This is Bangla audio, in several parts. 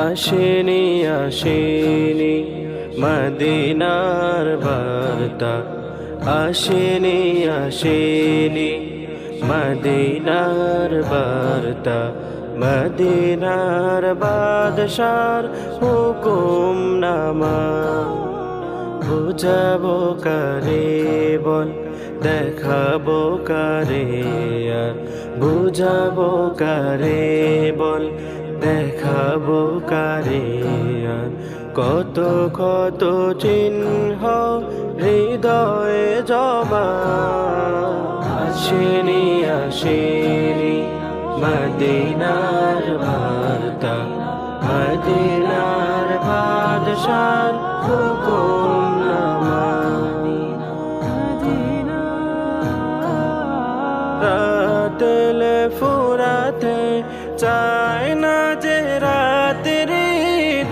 আসেনি আসেনি মদিনার বার্তা, আসেনি আসেনি মদিনার বার্তা, মদিনার বাদশার হুকুম নামা। বুঝাবো কারে বল, দেখাবো কারে আর, বুঝাবো কারে বল, দেখাবো কারে আর। কত কত চিহ্ন হৃদয়ে জমা, আসেনি আসেনি মদিনার বার্তা, মদিনার বাদশার হুকুম নামা। রাতেলে ফুরাতে চায় না যে রাত্রি,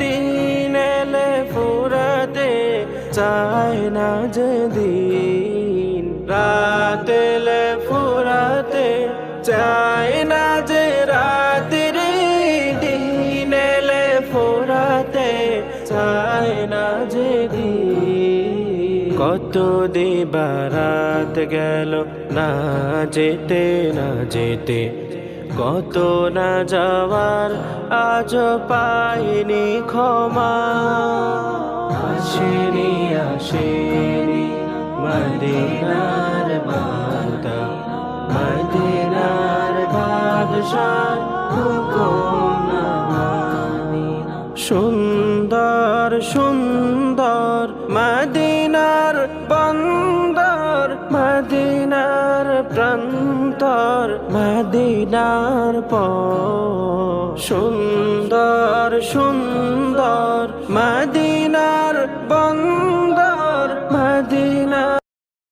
দিন এলে ফুরাতে চায় না যে দিন। রাতেলে ফুরাতে চায় না যে রাত্রি, দিন এলে ফুরাতে চায় না যে দিন। কত দিবারাত গেল না যেতে না যেতে, কত না যাওয়ার আজ পাইনি ক্ষমা। আসেনি আসেনি মদিনার বার্তা, মদিনার বাদশার হুকুম নামা। সুন্দর সুন্দর মদিনার বন্দর, মদিনার প্রান্তর, মদিনার পর। সুন্দর সুন্দর মদিনার